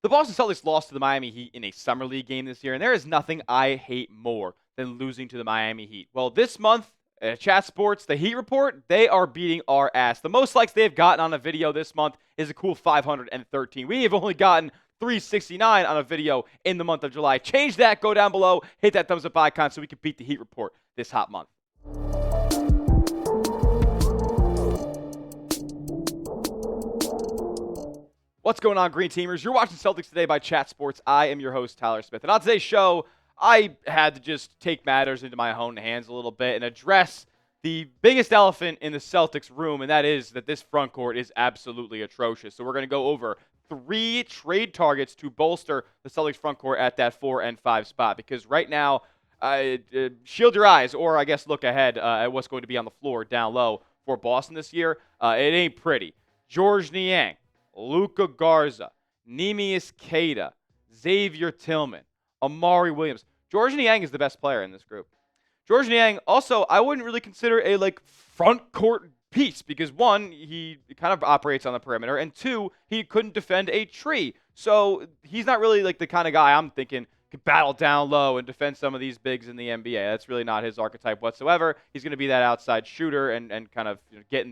The Boston Celtics lost to the Miami Heat in a summer league game this year, and there is nothing I hate more than losing to the Miami Heat. Well, this month, Chat Sports, the Heat report, they are beating our ass. The most likes they've gotten on a video this month is a cool 513. We have only gotten 369 on a video in the month of July. Change that, go down below, hit that thumbs up icon so we can beat the Heat report this hot month. What's going on, Green Teamers? You're watching Celtics Today by Chat Sports. I am your host, Tyler Smith. And on today's show, I had to just take matters into my own hands a little bit and address the biggest elephant in the Celtics room, and that is that this front court is absolutely atrocious. So we're going to go over 3 trade targets to bolster the Celtics front court at that 4 and 5 spot. Because right now, shield your eyes, or I guess look ahead at what's going to be on the floor down low for Boston this year. It ain't pretty. Georges Niang, Luka Garza, Neemias Queta, Xavier Tillman, Amari Williams. Georges Niang is the best player in this group. Georges Niang, also, I wouldn't really consider a front court piece because, 1, he kind of operates on the perimeter, and 2, he couldn't defend a tree. So he's not really the kind of guy I'm thinking could battle down low and defend some of these bigs in the NBA. That's really not his archetype whatsoever. He's going to be that outside shooter and kind of get in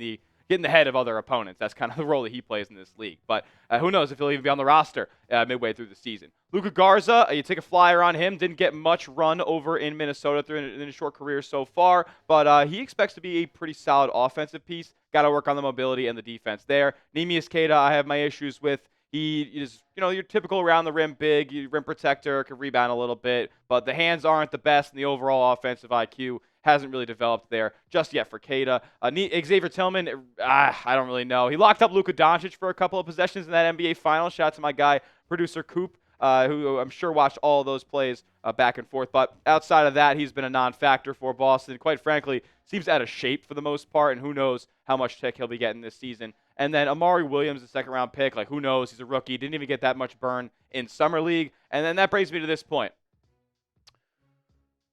the head of other opponents. That's kind of the role that he plays in this league. But who knows if he'll even be on the roster midway through the season. Luka Garza, you take a flyer on him. Didn't get much run over in Minnesota in his short career so far, but he expects to be a pretty solid offensive piece. Got to work on the mobility and the defense there. Neemias Queta, I have my issues with. He is, your typical around the rim big, rim protector, can rebound a little bit, but the hands aren't the best, and the overall offensive IQ hasn't really developed there just yet for Queta. Xavier Tillman, I don't really know. He locked up Luka Doncic for a couple of possessions in that NBA Finals. Shout out to my guy, producer Coop, who I'm sure watched all of those plays back and forth. But outside of that, he's been a non-factor for Boston. Quite frankly, seems out of shape for the most part, and who knows how much tech he'll be getting this season. And then Amari Williams, the second-round pick, who knows? He's a rookie. Didn't even get that much burn in Summer League. And then that brings me to this point.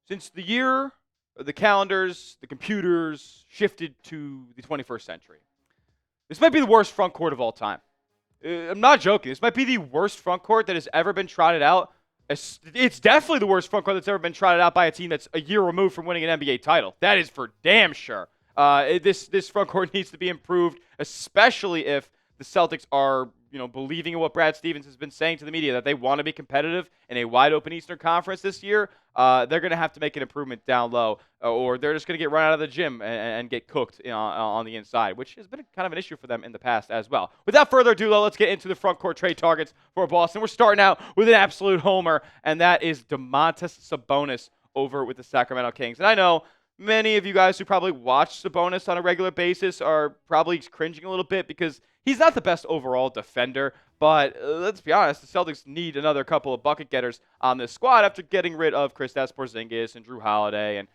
Since the year, the calendars, the computers shifted to the 21st century, this might be the worst front court of all time. I'm not joking. This might be the worst front court that has ever been trotted out. It's definitely the worst front court that's ever been trotted out by a team that's a year removed from winning an NBA title. That is for damn sure. This front court needs to be improved, especially if the Celtics are, believing in what Brad Stevens has been saying to the media, that they want to be competitive in a wide-open Eastern Conference this year. They're going to have to make an improvement down low, or they're just going to get run out of the gym and get cooked on the inside, which has been kind of an issue for them in the past as well. Without further ado, though, let's get into the front court trade targets for Boston. We're starting out with an absolute homer, and that is Domantas Sabonis over with the Sacramento Kings. And I know many of you guys who probably watch Sabonis on a regular basis are probably cringing a little bit because he's not the best overall defender, but let's be honest, the Celtics need another couple of bucket getters on this squad after getting rid of Kristaps Porzingis and Drew Holiday, and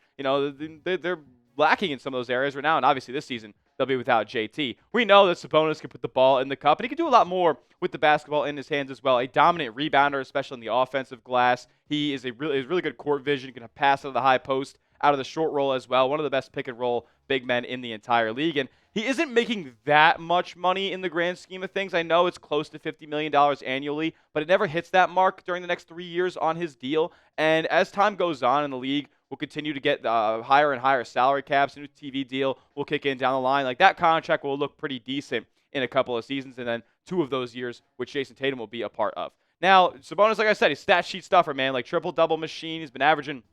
they're lacking in some of those areas right now, and obviously this season they'll be without JT. We know that Sabonis can put the ball in the cup, and he can do a lot more with the basketball in his hands as well. A dominant rebounder, especially in the offensive glass. He is really good court vision, can pass out of the high post, out of the short roll as well. One of the best pick and roll big men in the entire league. And he isn't making that much money in the grand scheme of things. I know it's close to $50 million annually, but it never hits that mark during the next 3 years on his deal. And as time goes on in the league, we'll continue to get higher and higher salary caps. A new TV deal will kick in down the line. That contract will look pretty decent in a couple of seasons, and then 2 of those years, which Jason Tatum will be a part of. Now, Sabonis, like I said, he's stat sheet stuffer, man. Triple-double machine. He's been averaging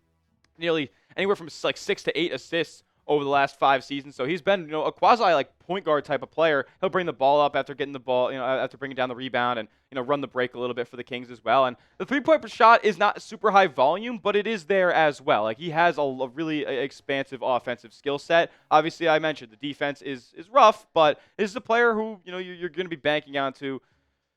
nearly anywhere from 6 to 8 assists over the last 5 seasons. So he's been, a quasi point guard type of player. He'll bring the ball up after getting the ball, after bringing down the rebound and, run the break a little bit for the Kings as well. And the 3-point shot is not super high volume, but it is there as well. He has a really expansive offensive skill set. Obviously, I mentioned the defense is rough, but this is a player who, you're going to be banking on to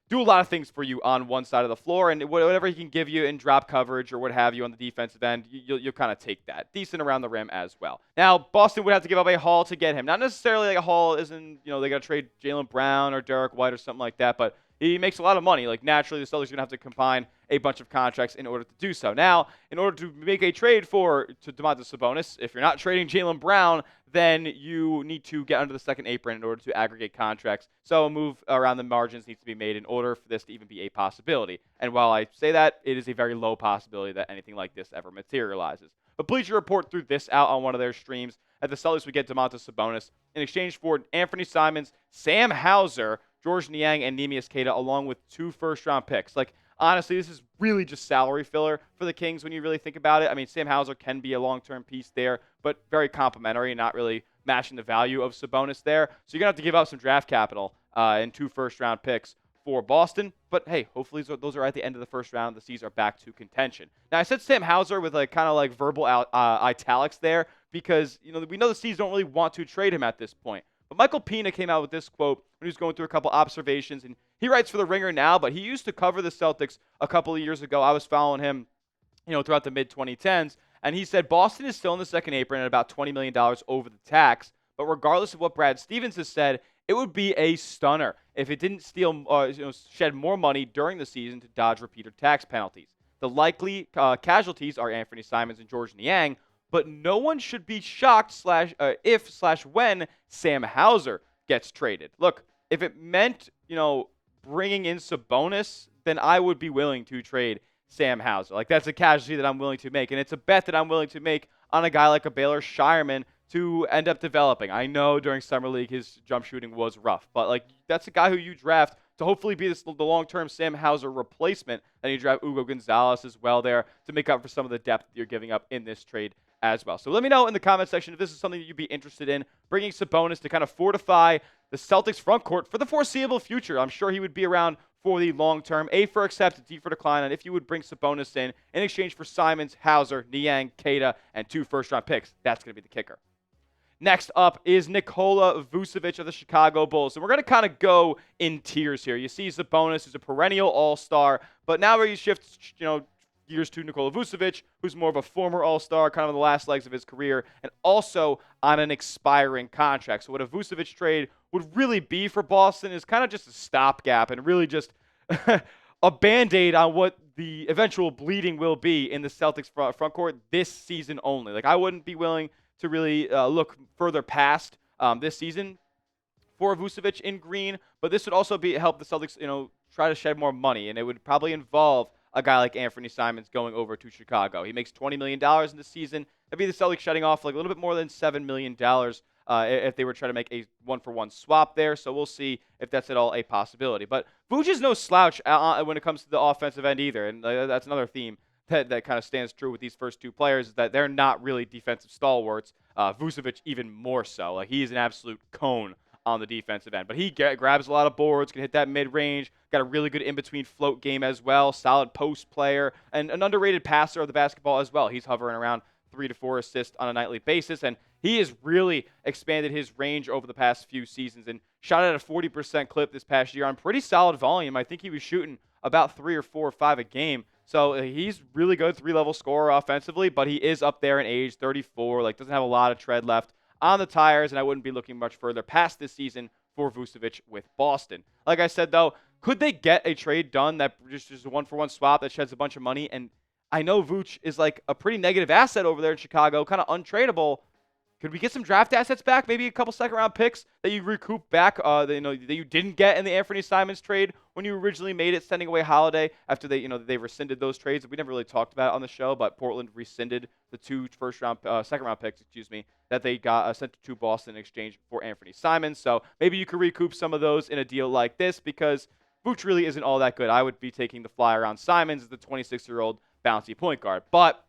do a lot of things for you on one side of the floor, and whatever he can give you in drop coverage or what have you on the defensive end, you'll kind of take that. Decent around the rim as well. Now, Boston would have to give up a haul to get him. Not necessarily a haul as in, they got to trade Jaylen Brown or Derek White or something like that, but he makes a lot of money. Like, naturally, the Celtics are going to have to combine a bunch of contracts in order to do so. Now, in order to make a trade to Domantas Sabonis, if you're not trading Jaylen Brown, then you need to get under the second apron in order to aggregate contracts. So a move around the margins needs to be made in order for this to even be a possibility. And while I say that, it is a very low possibility that anything like this ever materializes. But Bleacher Report threw this out on one of their streams that the Celtics would get Domantas Sabonis in exchange for Anfernee Simons, Sam Hauser, George Niang, and Neemias Queta, along with 2 first-round picks. Like, honestly, this is really just salary filler for the Kings when you really think about it. I mean, Sam Hauser can be a long-term piece there, but very complimentary and not really matching the value of Sabonis there. So you're going to have to give up some draft capital and 2 first-round picks for Boston. But, hey, hopefully those are at the end of the first round. The C's are back to contention. Now, I said Sam Hauser with like kind of like verbal italics there because, we know the C's don't really want to trade him at this point. But Michael Pina came out with this quote when he was going through a couple observations, and he writes for The Ringer now, but he used to cover the Celtics a couple of years ago. I was following him, throughout the mid-2010s, and he said Boston is still in the second apron at about $20 million over the tax, but regardless of what Brad Stevens has said, it would be a stunner if it didn't shed more money during the season to dodge repeated tax penalties. The likely casualties are Anfernee Simons and George Niang, but no one should be shocked when Sam Hauser gets traded. Look, if it meant, bringing in Sabonis, then I would be willing to trade Sam Hauser. Like, that's a casualty that I'm willing to make, and it's a bet that I'm willing to make on a guy like a Baylor Shireman to end up developing. I know during Summer League his jump shooting was rough, but, like, that's a guy who you draft to hopefully be the long-term Sam Hauser replacement, and you draft Hugo Gonzalez as well there to make up for some of the depth that you're giving up in this trade as well. So let me know in the comment section if this is something that you'd be interested in, bringing Sabonis to kind of fortify the Celtics front court for the foreseeable future. I'm sure he would be around for the long term. A for accept, D for decline, and if you would bring Sabonis in exchange for Simons, Hauser, Niang, Queta, and 2 first-round picks, that's going to be the kicker. Next up is Nikola Vucevic of the Chicago Bulls. And we're going to kind of go in tiers here. You see Sabonis, who's a perennial all-star, but now where you shift, years to Nikola Vucevic, who's more of a former all-star, kind of the last legs of his career, and also on an expiring contract. So what a Vucevic trade would really be for Boston is kind of just a stopgap and really just a Band-Aid on what the eventual bleeding will be in the Celtics front court this season only. Like, I wouldn't be willing to really look further past this season for Vucevic in green, but this would also help the Celtics, try to shed more money, and it would probably involve a guy like Anfernee Simons going over to Chicago. He makes $20 million in the season. That'd be the Celtics shedding off like a little bit more than $7 million if they were trying to make a one-for-one swap there. So we'll see if that's at all a possibility. But Vuce is no slouch when it comes to the offensive end either, and that's another theme that kind of stands true with these first 2 players, is that they're not really defensive stalwarts. Vucevic even more so. Like, he's an absolute cone on the defensive end. But he grabs a lot of boards, can hit that mid-range, got a really good in-between float game as well, solid post player, and an underrated passer of the basketball as well. He's hovering around 3 to 4 assists on a nightly basis, and he has really expanded his range over the past few seasons and shot at a 40% clip this past year on pretty solid volume. I think he was shooting about 3 or 4 or 5 a game. So he's really good 3-level scorer offensively, but he is up there in age, 34, like doesn't have a lot of tread left on the tires, and I wouldn't be looking much further past this season for Vucevic with Boston. Like I said, though, could they get a trade done that just is a one-for-one swap that sheds a bunch of money? And I know Vooch is like a pretty negative asset over there in Chicago, kind of untradeable. Could we get some draft assets back? Maybe a couple second-round picks that you recoup back, that you didn't get in the Anfernee Simons trade when you originally made it, sending away Holiday after they rescinded those trades. We never really talked about it on the show, but Portland rescinded the 2 second-round picks, that they got sent to Boston in exchange for Anfernee Simons. So maybe you could recoup some of those in a deal like this because Vooch really isn't all that good. I would be taking the flyer on Simons as the 26-year-old bouncy point guard, but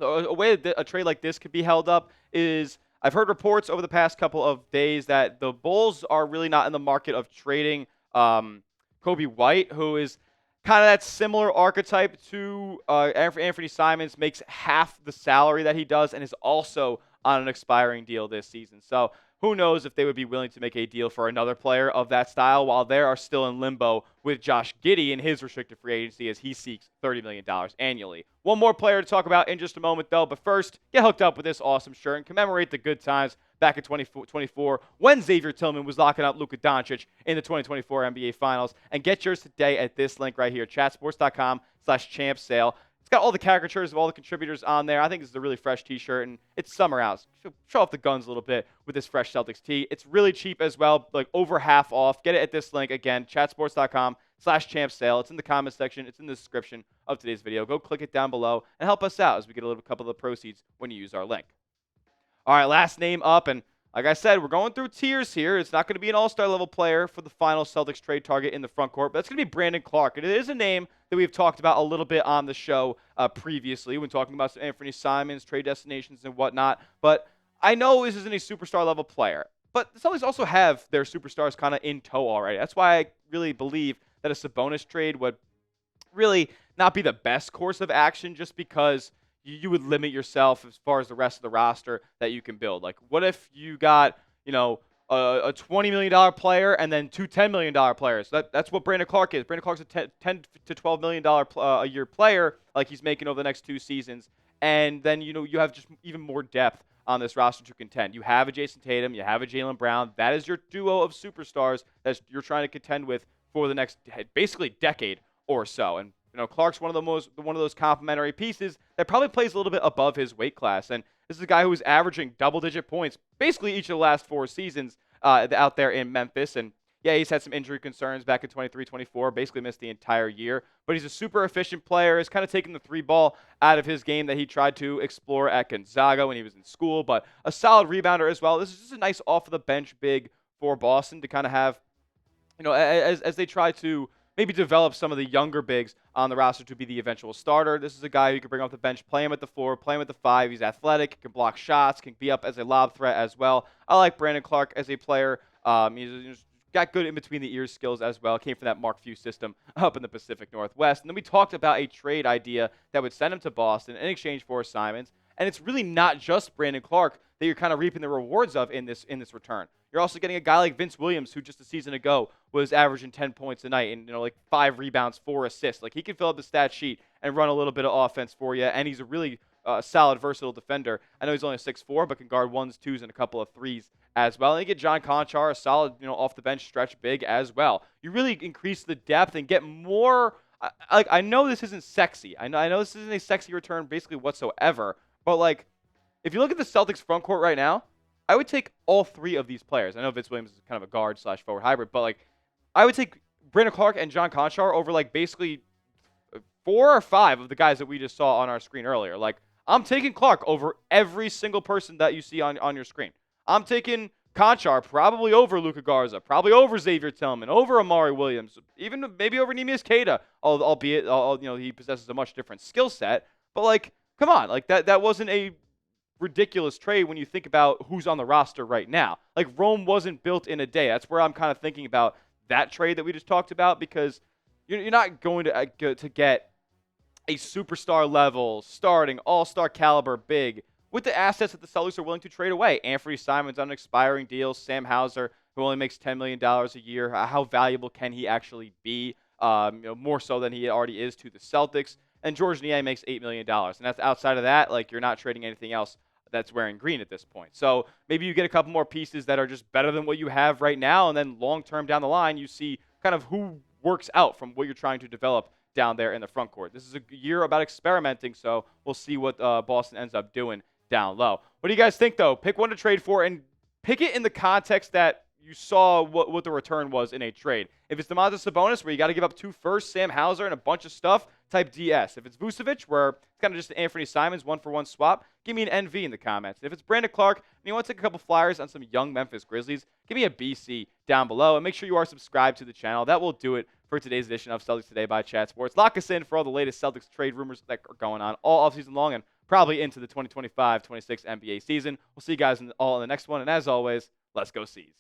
a way that a trade like this could be held up is I've heard reports over the past couple of days that the Bulls are really not in the market of trading Kobe White, who is kind of that similar archetype to Anfernee Simons, makes half the salary that he does and is also on an expiring deal this season. So who knows if they would be willing to make a deal for another player of that style while they are still in limbo with Josh Giddey in his restricted free agency as he seeks $30 million annually. One more player to talk about in just a moment, though, but first, get hooked up with this awesome shirt and commemorate the good times back in 2024 when Xavier Tillman was locking up Luka Doncic in the 2024 NBA Finals. And get yours today at this link right here, chatsports.com/champ sale. It's got all the caricatures of all the contributors on there. I think this is a really fresh t-shirt, and it's summer out. So show off the guns a little bit with this fresh Celtics tee. It's really cheap as well, like over half off. Get it at this link. Again, chatsports.com/champ sale. It's in the comment section. It's in the description of today's video. Go click it down below and help us out as we get a couple of the proceeds when you use our link. All right, last name up, and like I said, we're going through tiers here. It's not going to be an all-star level player for the final Celtics trade target in the front court, but it's going to be Brandon Clarke. And it is a name that we've talked about a little bit on the show previously when talking about Anfernee Simons, trade destinations, and whatnot. But I know this isn't a superstar level player, but the Celtics also have their superstars kind of in tow already. That's why I really believe that a Sabonis trade would really not be the best course of action just because you would limit yourself as far as the rest of the roster that you can build. Like, what if you got, a $20 million player and then two $10 million players? That's what Brandon Clarke is. Brandon Clarke's a $10 to $12 million a year player, like he's making over the next 2 seasons. And then, you have just even more depth on this roster to contend. You have a Jason Tatum, you have a Jaylen Brown. That is your duo of superstars that you're trying to contend with for the next basically decade or so. And Clarke's one of those complementary pieces that probably plays a little bit above his weight class. And this is a guy who is averaging double-digit points basically each of the last 4 seasons out there in Memphis. And yeah, he's had some injury concerns back in 23-24, basically missed the entire year. But he's a super efficient player. He's kind of taken the 3-ball out of his game that he tried to explore at Gonzaga when he was in school, but a solid rebounder as well. This is just a nice off-the-bench big for Boston to kind of have, as they try to maybe develop some of the younger bigs on the roster to be the eventual starter. This is a guy who can bring off the bench, play him at the 4, play him at the 5. He's athletic, can block shots, can be up as a lob threat as well. I like Brandon Clarke as a player. He's got good in-between-the-ears skills as well. Came from that Mark Few system up in the Pacific Northwest. And then we talked about a trade idea that would send him to Boston in exchange for Simons. And it's really not just Brandon Clarke that you're kind of reaping the rewards of in this return. You're also getting a guy like Vince Williams, who just a season ago was averaging 10 points a night and 5 rebounds, 4 assists. Like, he can fill up the stat sheet and run a little bit of offense for you, and he's a really solid, versatile defender. I know he's only 6'4", but can guard 1s, 2s, and a couple of 3s as well. And you get John Conchar, a solid, off the bench stretch big as well. You really increase the depth and get more. I know this isn't sexy. I know this isn't a sexy return basically whatsoever. But if you look at the Celtics front court right now, I would take all 3 of these players. I know Vince Williams is kind of a guard/forward hybrid, but I would take Brandon Clarke and John Conchar over basically 4 or 5 of the guys that we just saw on our screen earlier. I'm taking Clarke over every single person that you see on your screen. I'm taking Conchar probably over Luka Garza, probably over Xavier Tillman, over Amari Williams, even maybe over Neemias Queta, albeit he possesses a much different skill set. But come on, that wasn't a ridiculous trade when you think about who's on the roster right now. Rome wasn't built in a day. That's where I'm kind of thinking about that trade that we just talked about, because you're not going to get a superstar level, starting all-star caliber big with the assets that the Celtics are willing to trade away. Anfernee Simons on an expiring deal, Sam Hauser, who only makes $10 million a year. How valuable can he actually be? More so than he already is to the Celtics. And George Niang makes $8 million. And that's outside of that, you're not trading anything else that's wearing green at this point. So maybe you get a couple more pieces that are just better than what you have right now, and then long-term down the line, you see kind of who works out from what you're trying to develop down there in the front court. This is a year about experimenting, so we'll see what Boston ends up doing down low. What do you guys think, though? Pick one to trade for, and pick it in the context that you saw what the return was in a trade. If it's Domantas Sabonis, where you got to give up 2 firsts, Sam Hauser, and a bunch of stuff, type DS. If it's Vucevic, where it's kind of just an Anfernee Simons 1-for-1 swap, give me an NV in the comments. If it's Brandon Clarke and you want to take a couple flyers on some young Memphis Grizzlies, give me a BC down below. And make sure you are subscribed to the channel. That will do it for today's edition of Celtics Today by Chat Sports. Lock us in for all the latest Celtics trade rumors that are going on all offseason long and probably into the 2025-26 NBA season. We'll see you guys all in the next one. And as always, let's go C's.